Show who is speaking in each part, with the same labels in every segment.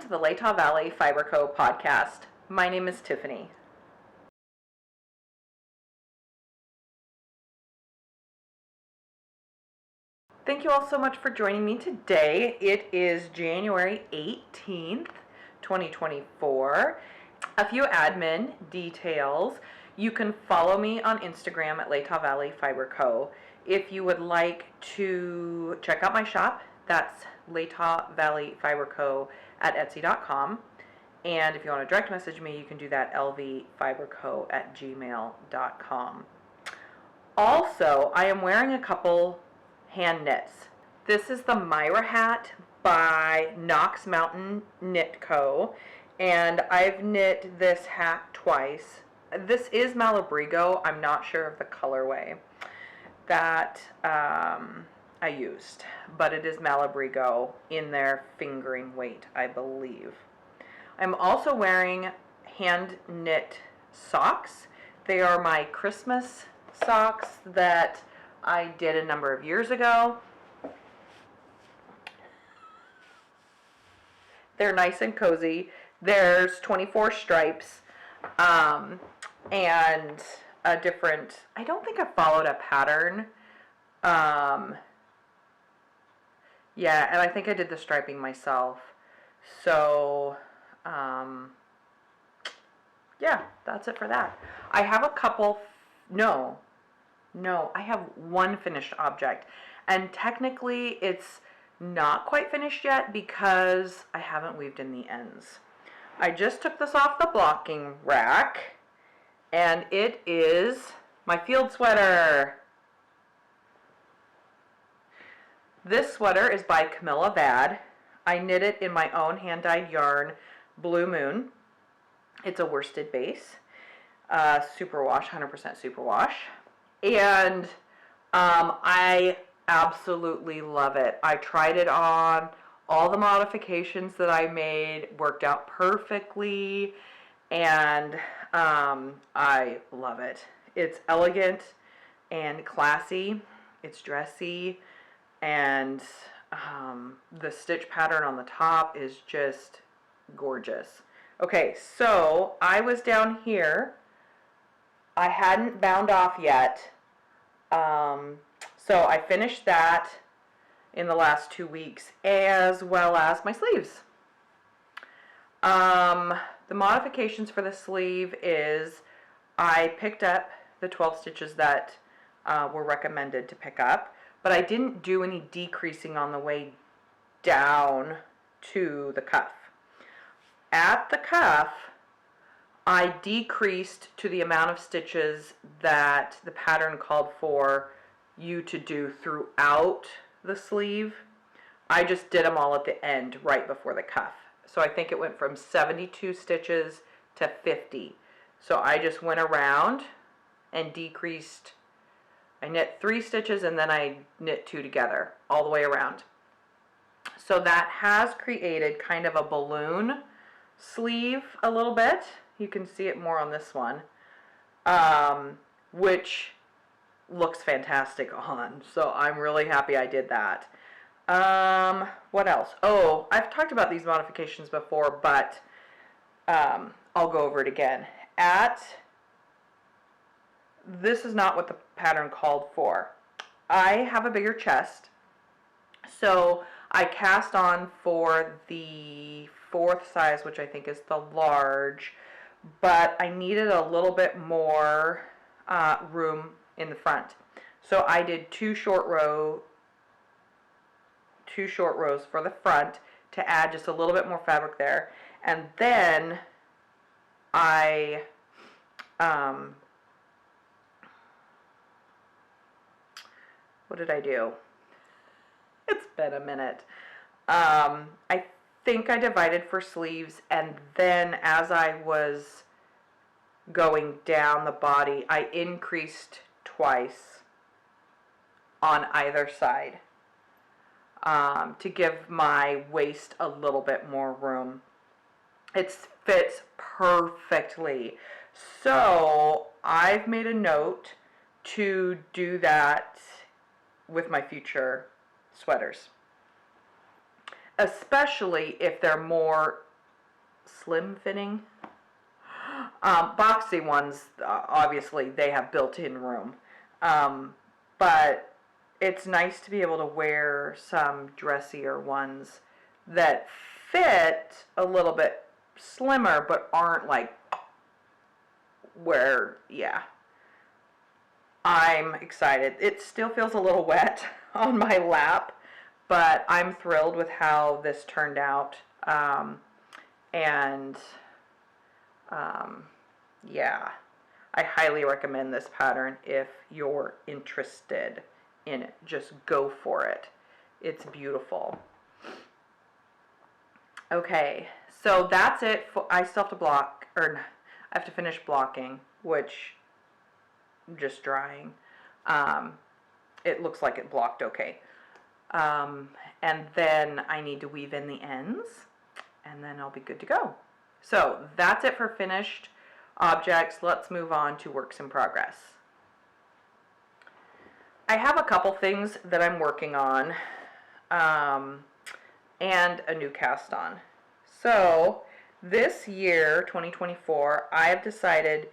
Speaker 1: to the Latah Valley Fiber Co. podcast. My name is Tiffany. Thank you all so much for joining me today. It is January 18th, 2024. A few admin details. You can follow me on Instagram at Latah Valley Fiber Co. If you would like to check out my shop, that's Latah Valley Fiber Co. at Etsy.com. And if you want to direct message me, you can do that lvfiberco@gmail.com. Also, I am wearing a couple hand knits. This is the Myra hat by Knox Mountain Knit Co. And I've knit this hat twice. This is Malabrigo. I'm not sure of the colorway that I used, but it is Malabrigo in their fingering weight, I believe. I'm also wearing hand knit socks. They are my Christmas socks that I did a number of years ago. They're nice and cozy. There's 24 stripes and a different, I don't think I followed a pattern. Yeah, and I think I did the striping myself. So, yeah, that's it for that. I have a couple, no, I have one finished object. And technically, it's not quite finished yet because I haven't weaved in the ends. I just took this off the blocking rack, and it is my field sweater. This sweater is by Camilla Vad. I knit it in my own hand-dyed yarn, Blue Moon. It's a worsted base, superwash, 100% superwash. And I absolutely love it. I tried it on. All the modifications that I made worked out perfectly, and I love it. It's elegant and classy. It's dressy, and the stitch pattern on the top is just gorgeous. Okay, so I was down here. I hadn't bound off yet. So I finished that in the last 2 weeks, as well as my sleeves. The modifications for the sleeve is I picked up the 12 stitches that were recommended to pick up, but I didn't do any decreasing on the way down to the cuff. At the cuff, I decreased to the amount of stitches that the pattern called for you to do throughout the sleeve. I just did them all at the end right before the cuff. So I think it went from 72 stitches to 50. So I just went around and decreased. I knit 3 stitches and then I knit 2 together all the way around. So that has created kind of a balloon sleeve a little bit. You can see it more on this one, which looks fantastic on. So I'm really happy I did that. What else? Oh, I've talked about these modifications before, but I'll go over it again. This is not what the pattern called for. I have a bigger chest, so I cast on for the 4th size, which I think is the large, but I needed a little bit more room in the front. So I did 2 short rows for the front to add just a little bit more fabric there. And then I what did I do? It's been a minute. I think I divided for sleeves, and then as I was going down the body, I increased twice on either side to give my waist a little bit more room. It fits perfectly. So I've made a note to do that with my future sweaters, especially if they're more slim fitting. Boxy ones, obviously, they have built-in room. But it's nice to be able to wear some dressier ones that fit a little bit slimmer, but aren't like where, yeah. I'm excited. It still feels a little wet on my lap, but I'm thrilled with how this turned out. Yeah, I highly recommend this pattern if you're interested in it. Just go for it. It's beautiful. Okay, so that's it. I still have to block, or I have to finish blocking, which I'm just drying. It looks like it blocked okay. And then I need to weave in the ends, and then I'll be good to go. So that's it for finished objects. Let's move on to works in progress. I have a couple things that I'm working on, and a new cast on. So this year, 2024, I have decided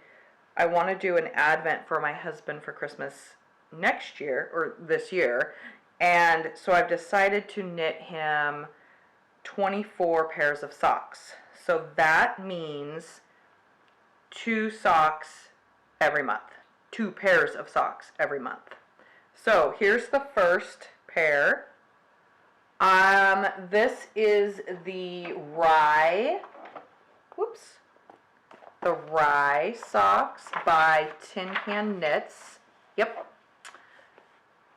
Speaker 1: I want to do an advent for my husband for Christmas next year, or this year, and so I've decided to knit him 24 pairs of socks. So that means 2 socks every month. 2 pairs of socks every month. So here's the first pair. This is the the Rye socks by Tin Can Knits. Yep.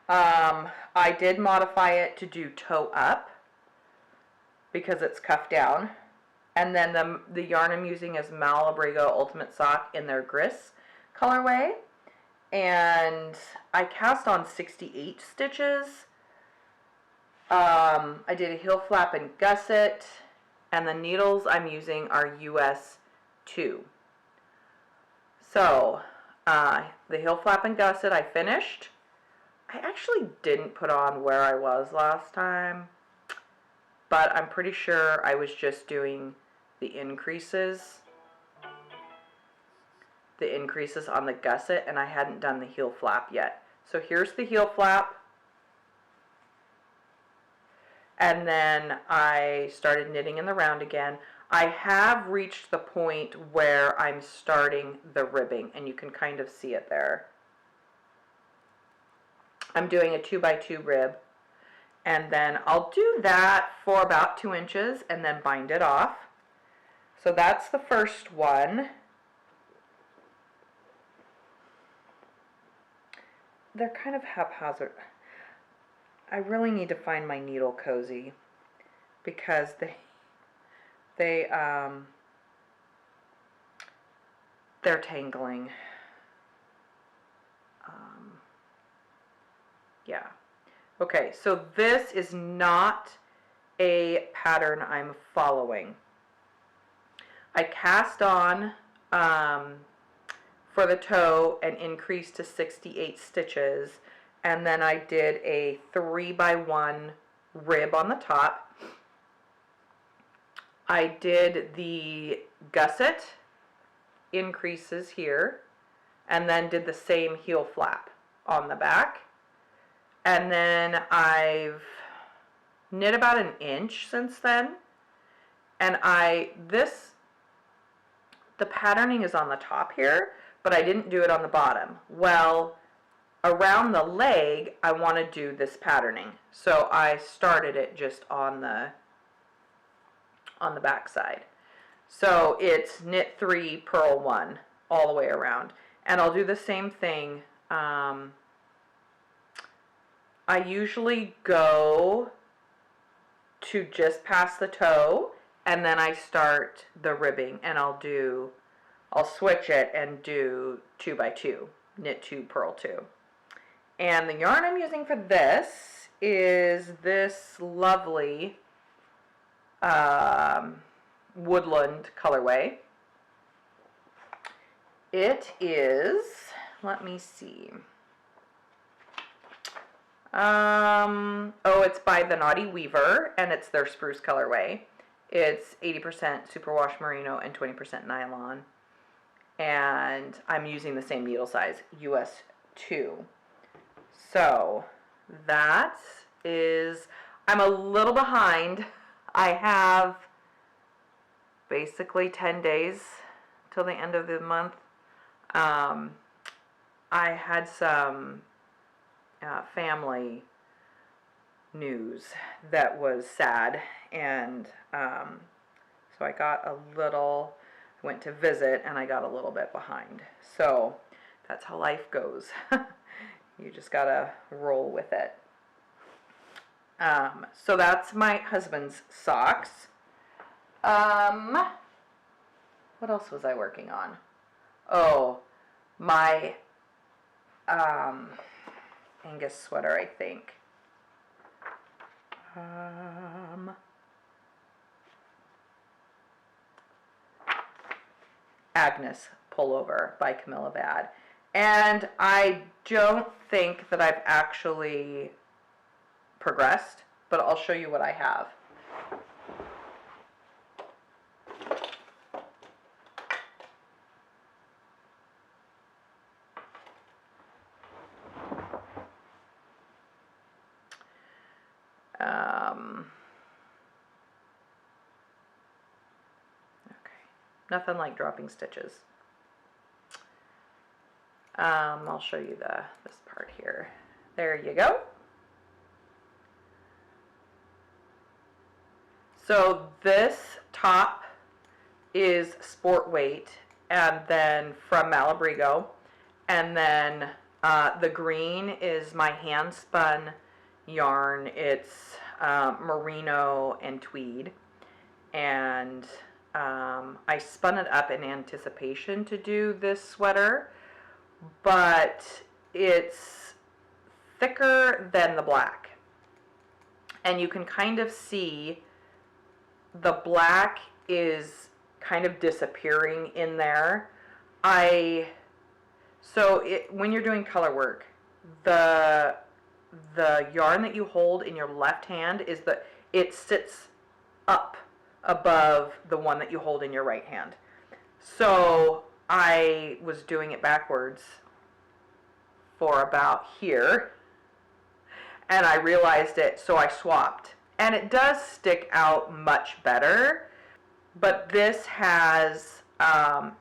Speaker 1: I did modify it to do toe up because it's cuffed down. And then the yarn I'm using is Malabrigo Ultimate Sock in their Gris colorway. And I cast on 68 stitches. I did a heel flap and gusset. And the needles I'm using are US 2. So, the heel flap and gusset I finished. I actually didn't put on where I was last time, but I'm pretty sure I was just doing the increases on the gusset, and I hadn't done the heel flap yet. So here's the heel flap, and then I started knitting in the round again. I have reached the point where I'm starting the ribbing, and you can kind of see it there. I'm doing a 2x2 rib, and then I'll do that for about 2 inches and then bind it off. So that's the first one. They're kind of haphazard. I really need to find my needle cozy because they're tangling. Yeah. Okay, so this is not a pattern I'm following. I cast on for the toe and increased to 68 stitches, and then I did a 3x1 rib on the top. I did the gusset increases here, and then did the same heel flap on the back. And then I've knit about 1 inch since then. And the patterning is on the top here, but I didn't do it on the bottom. Well, around the leg, I want to do this patterning. So I started it just on the back side. So it's knit 3, purl 1 all the way around. And I'll do the same thing. I usually go to just past the toe, and then I start the ribbing, and I'll switch it and do 2x2, knit 2, purl 2. And the yarn I'm using for this is this lovely Woodland colorway. It is, let me see. It's by the Knotty Weaver, and it's their Spruce colorway. It's 80% superwash merino and 20% nylon. And I'm using the same needle size, US 2. So that is, I'm a little behind. I have basically 10 days till the end of the month. I had some family news that was sad, and so I got a little, went to visit, and I got a little bit behind. So that's how life goes. You just gotta roll with it. So that's my husband's socks. What else was I working on? Oh, my Angus sweater, I think. Agnes Pullover by Camilla Vad. And I don't think that I've actually progressed, but I'll show you what I have. Nothing like dropping stitches. I'll show you this part here. There you go. So this top is sport weight, and then from Malabrigo, and then the green is my hand spun yarn. It's merino and tweed, and I spun it up in anticipation to do this sweater, but it's thicker than the black. And you can kind of see the black is kind of disappearing in there. When you're doing color work, the yarn that you hold in your left hand it sits up above the one that you hold in your right hand. So I was doing it backwards for about here, and I realized it, so I swapped. And it does stick out much better, but this has,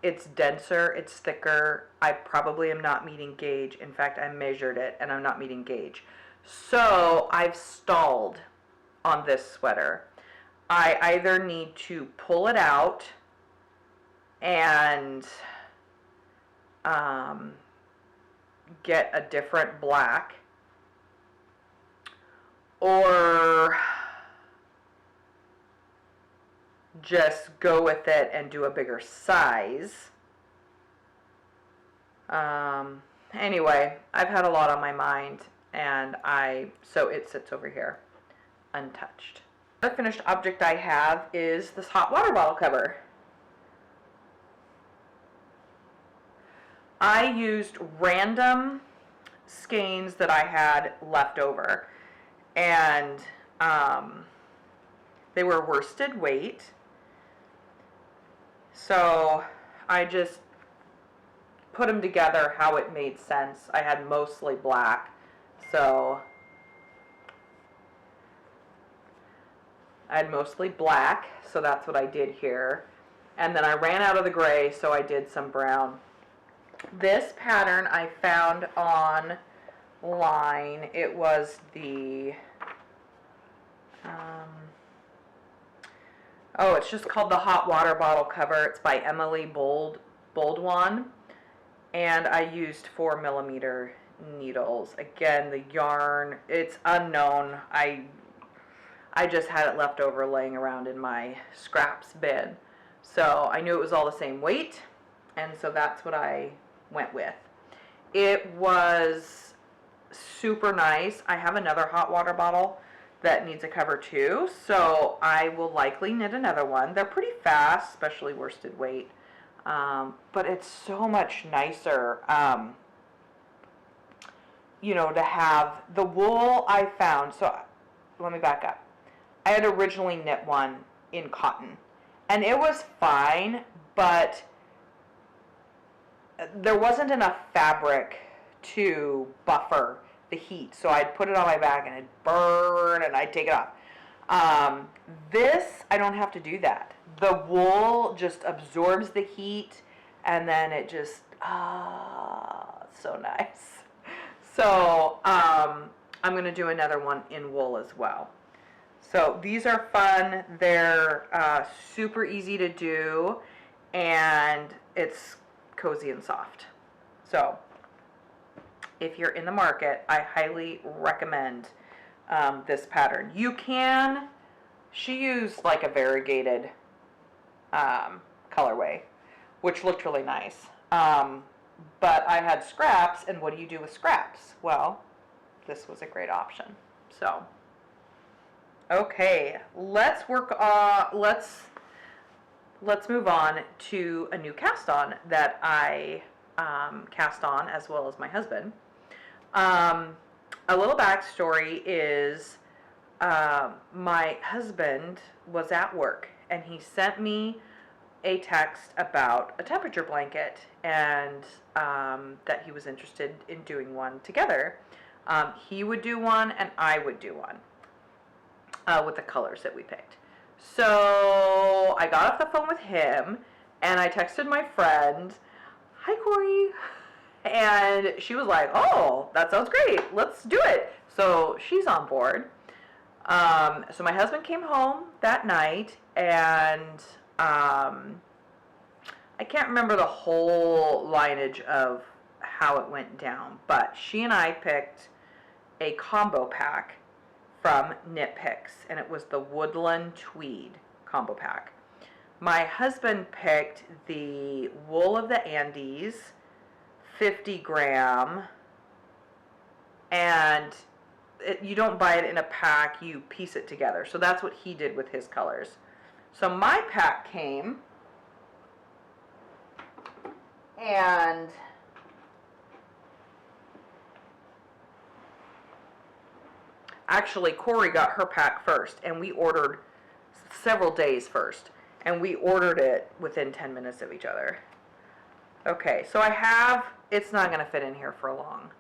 Speaker 1: it's denser, it's thicker. I probably am not meeting gauge. In fact, I measured it and I'm not meeting gauge. So I've stalled on this sweater. I either need to pull it out and get a different black, or just go with it and do a bigger size. Anyway, I've had a lot on my mind, and so it sits over here untouched. The finished object I have is this hot water bottle cover. I used random skeins that I had left over, and they were worsted weight, so I just put them together how it made sense. I had mostly black, so that's what I did here. And then I ran out of the gray, so I did some brown. This pattern I found online. It was the, it's just called the Hot Water Bottle Cover. It's by Bolduan. And I used 4mm needles. Again, the yarn, it's unknown. I just had it left over laying around in my scraps bin. So I knew it was all the same weight, and so that's what I went with. It was super nice. I have another hot water bottle that needs a cover too, so I will likely knit another one. They're pretty fast, especially worsted weight, but it's so much nicer, to have the wool I found. So let me back up. I had originally knit one in cotton. And it was fine, but there wasn't enough fabric to buffer the heat. So I'd put it on my back and it'd burn and I'd take it off. This, I don't have to do that. The wool just absorbs the heat and then it just, so nice. So, I'm going to do another one in wool as well. So these are fun. They're super easy to do and it's cozy and soft. So if you're in the market, I highly recommend this pattern. You can, she used like a variegated colorway, which looked really nice. But I had scraps, and what do you do with scraps? Well, this was a great option. So, okay, let's work on, let's move on to a new cast on that I cast on, as well as my husband. A little backstory is my husband was at work and he sent me a text about a temperature blanket and that he was interested in doing one together. He would do one and I would do one with the colors that we picked. So I got off the phone with him and I texted my friend, "Hi, Corey." And she was like, "Oh, that sounds great. Let's do it." So she's on board. So my husband came home that night and I can't remember the whole lineage of how it went down, but she and I picked a combo pack from Knit Picks, and it was the Woodland Tweed combo pack. My husband picked the Wool of the Andes, 50 gram, and you don't buy it in a pack, you piece it together. So that's what he did with his colors. So my pack came, and actually Corey got her pack first, and we ordered several days first, and we ordered it within 10 minutes of each other. Okay, so I have, it's not going to fit in here for long.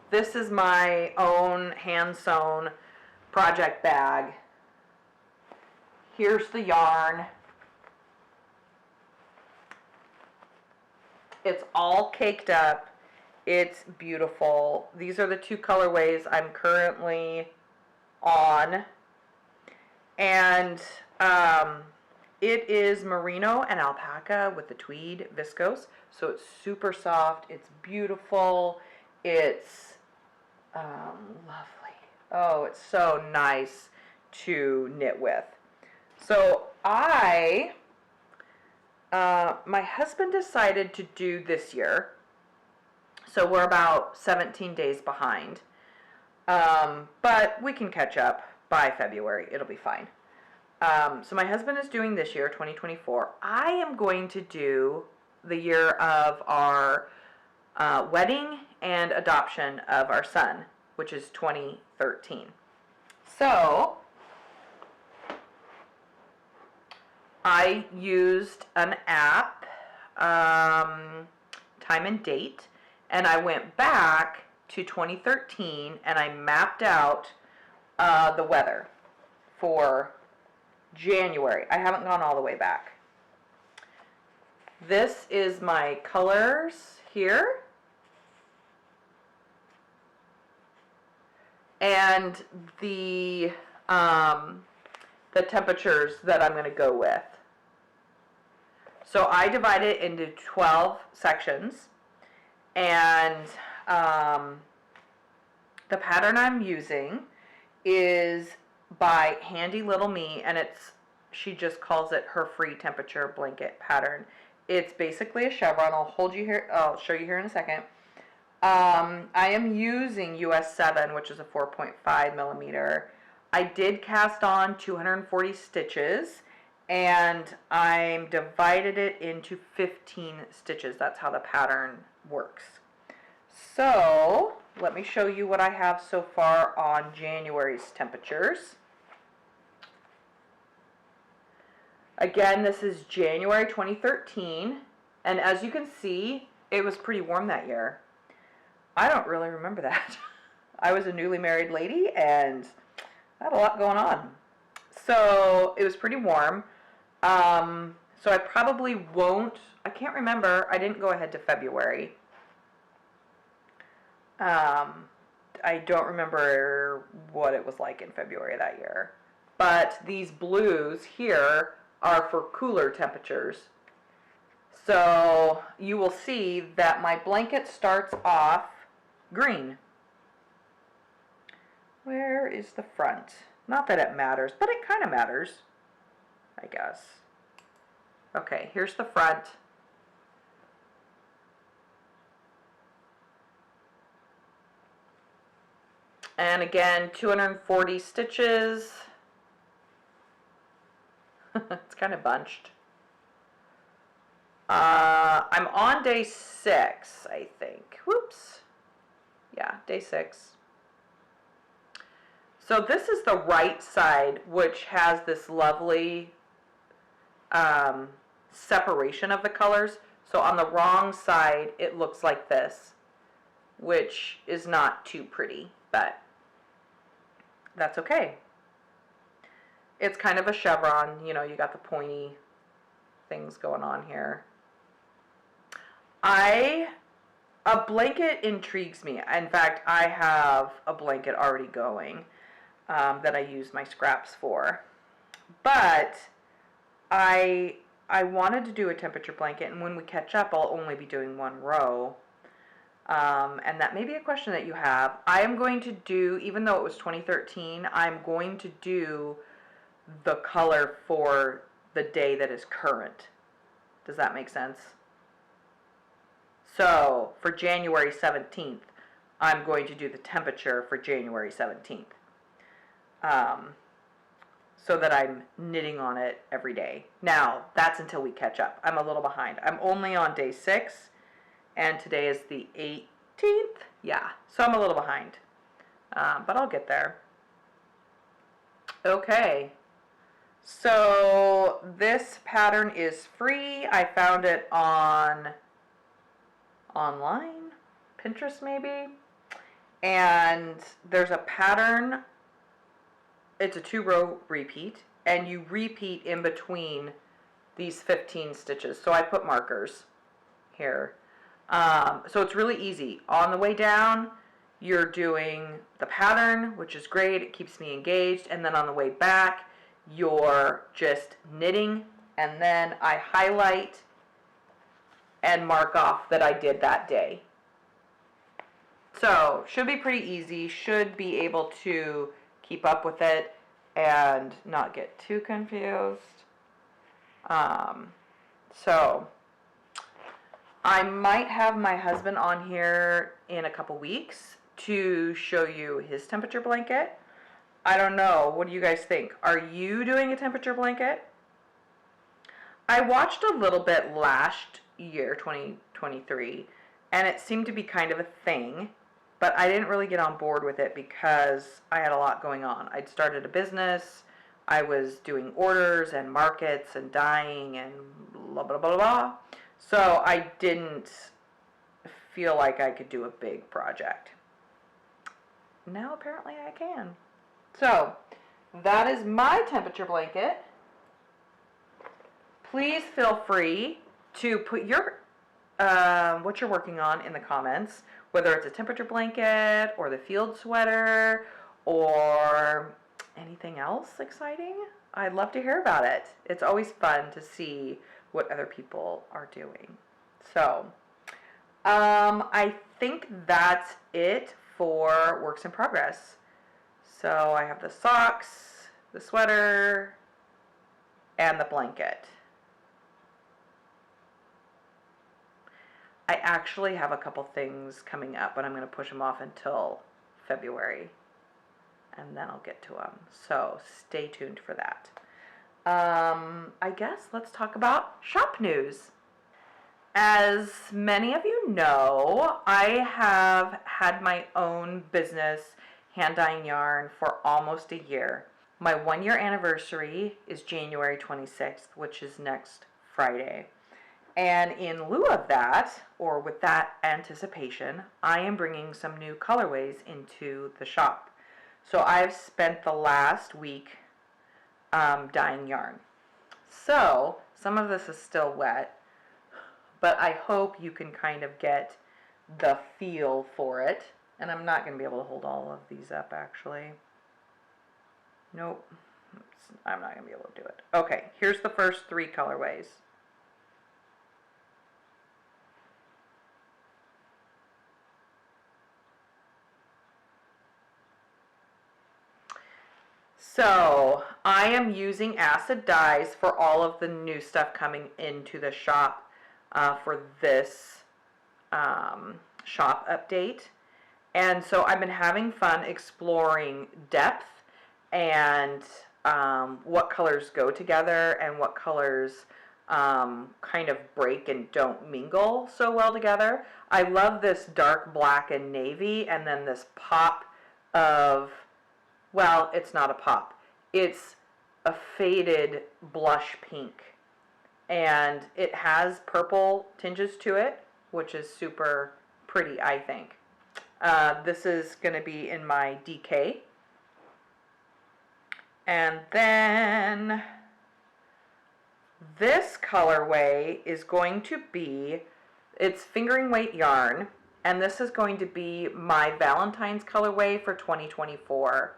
Speaker 1: This is my own hand-sewn project bag. Here's the yarn. It's all caked up. It's beautiful. These are the two colorways I'm currently on. And it is merino and alpaca with the tweed viscose. So it's super soft. It's beautiful. It's lovely. Oh, it's so nice to knit with. So my husband decided to do this year. So we're about 17 days behind. But we can catch up by February. It'll be fine. So my husband is doing this year, 2024. I am going to do the year of our wedding and adoption of our son, which is 2013. So I used an app, Time and Date, and I went back to 2013 and I mapped out the weather for January. I haven't gone all the way back. This is my colors here. And the temperatures that I'm going to go with. So I divide it into 12 sections, and the pattern I'm using is by Handy Little Me, and she just calls it her free temperature blanket pattern. It's basically a chevron. I'll show you here in a second. I am using US 7, which is a 4.5 millimeter. I did cast on 240 stitches, and I'm divided it into 15 stitches. That's how the pattern works. So let me show you what I have so far on January's temperatures. Again, this is January 2013, and as you can see, it was pretty warm that year. I don't really remember that. I was a newly married lady, and I had a lot going on. So, it was pretty warm. So I probably won't, I can't remember, I didn't go ahead to February. I don't remember what it was like in February that year. But these blues here are for cooler temperatures. So you will see that my blanket starts off green. Where is the front? Not that it matters, but it kind of matters, I guess. Okay, here's the front. And again, 240 stitches. It's kind of bunched. I'm on day 6, I think. Whoops. Yeah, day 6. So this is the right side, which has this lovely separation of the colors. So on the wrong side, it looks like this, which is not too pretty, but that's okay. It's kind of a chevron, you know, you got the pointy things going on here. A blanket intrigues me. In fact, I have a blanket already going that I use my scraps for. But I wanted to do a temperature blanket, and when we catch up, I'll only be doing one row. And that may be a question that you have. I am going to do, even though it was 2013, I'm going to do the color for the day that is current. Does that make sense? So, for January 17th, I'm going to do the temperature for January 17th. So that I'm knitting on it every day. Now, that's until we catch up. I'm a little behind. I'm only on day 6, and today is the 18th. Yeah, so I'm a little behind. But I'll get there. Okay. So, this pattern is free. I found it on online, Pinterest maybe. And there's a pattern. It's a 2-row repeat, and you repeat in between these 15 stitches. So I put markers here. So it's really easy. On the way down, you're doing the pattern, which is great. It keeps me engaged. And then on the way back, you're just knitting, and then I highlight and mark off that I did that day. So should be pretty easy. Should be able to keep up with it and not get too confused. So I might have my husband on here in a couple weeks to show you his temperature blanket. I don't know. What do you guys think? Are you doing a temperature blanket? I watched a little bit last year, 2023, and it seemed to be kind of a thing. But I didn't really get on board with it because I had a lot going on. I'd started a business, I was doing orders and markets and dyeing and blah, blah, blah, blah. So I didn't feel like I could do a big project. Now apparently I can. So that is my temperature blanket. Please feel free to put your what you're working on in the comments, whether it's a temperature blanket or the field sweater or anything else exciting. I'd love to hear about it. It's always fun to see what other people are doing. So, I think that's it for works in progress. So I have the socks, the sweater, and the blanket. I actually have a couple things coming up, but I'm going to push them off until February, and then I'll get to them. So stay tuned for that. I guess let's talk about shop news. As many of you know, I have had my own business hand dyeing yarn for almost a year. My 1 year anniversary is January 26th, which is next Friday. And in lieu of that, or with that anticipation, I am bringing some new colorways into the shop. So I've spent the last week dyeing yarn. So some of this is still wet, but I hope you can kind of get the feel for it. And I'm not going to be able to hold all of these up, actually. Nope, I'm not going to be able to do it. Okay, here's the first 3 colorways. So I am using acid dyes for all of the new stuff coming into the shop for this shop update. And so I've been having fun exploring depth and what colors go together and what colors kind of break and don't mingle so well together. I love this dark black and navy, and then this pop of, well, it's not a pop. It's a faded blush pink. And it has purple tinges to it, which is super pretty, I think. This is going to be in my DK. And then this colorway is going to be, it's fingering weight yarn, and this is going to be my Valentine's colorway for 2024.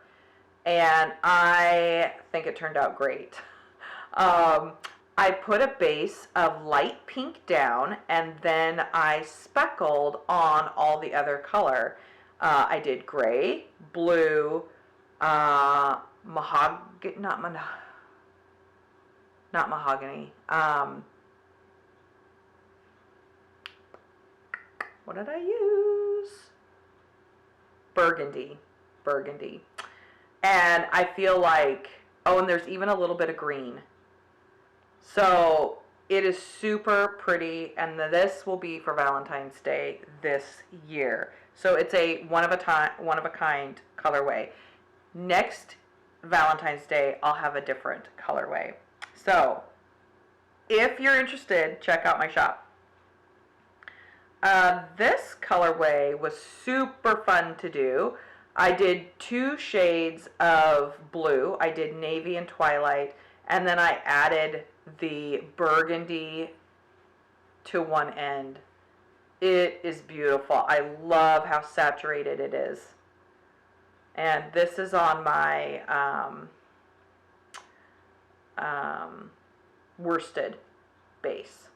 Speaker 1: And I think it turned out great. I put a base of light pink down, and then I speckled on all the other color. I did gray, blue, mahogany, not mahogany. What did I use? Burgundy. And I feel like, oh, and there's even a little bit of green. So it is super pretty, and this will be for Valentine's Day this year. So it's a one of a kind colorway. Next Valentine's Day, I'll have a different colorway. So if you're interested, check out my shop. This colorway was super fun to do. I did 2 shades of blue. I did navy and twilight, and then I added the burgundy to one end. It is beautiful. I love how saturated it is. And this is on my worsted base.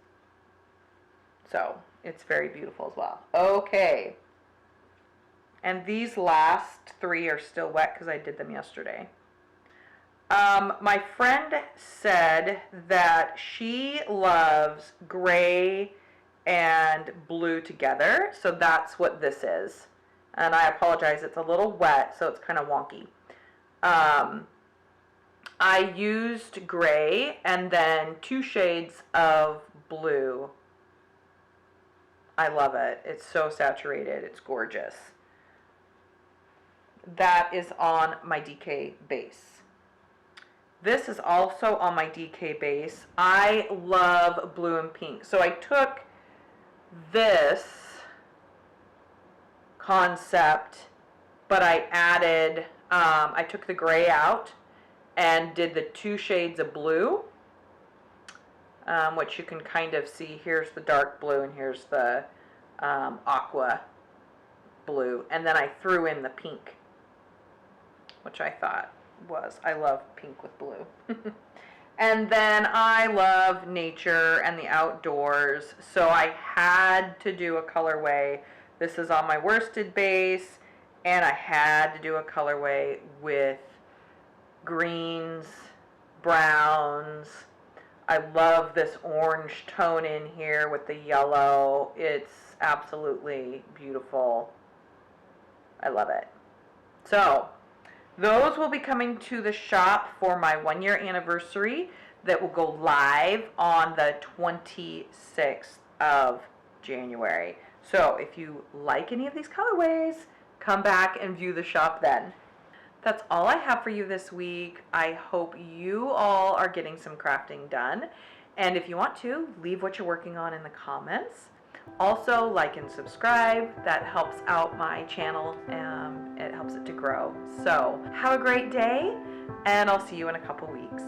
Speaker 1: So it's very beautiful as well. Okay. And these last 3 are still wet because I did them yesterday. My friend said that she loves gray and blue together, so that's what this is. And I apologize, it's a little wet, so it's kind of wonky. I used gray and then 2 shades of blue. I love it. It's so saturated. It's gorgeous. That is on my DK base. This is also on my DK base. I love blue and pink. So I took this concept, but I added, I took the gray out and did the 2 shades of blue, which you can kind of see. Here's the dark blue and here's the aqua blue. And then I threw in the pink, which I thought was, I love pink with blue. And then I love nature and the outdoors, so I had to do a colorway. This is on my worsted base, and I had to do a colorway with greens, browns. I love this orange tone in here with the yellow. It's absolutely beautiful. I love it. So those will be coming to the shop for my 1 year anniversary that will go live on the 26th of January. So if you like any of these colorways, come back and view the shop then. That's all I have for you this week. I hope you all are getting some crafting done. And if you want to, leave what you're working on in the comments. Also, like and subscribe. That helps out my channel. It helps it to grow. So, have a great day, and I'll see you in a couple weeks.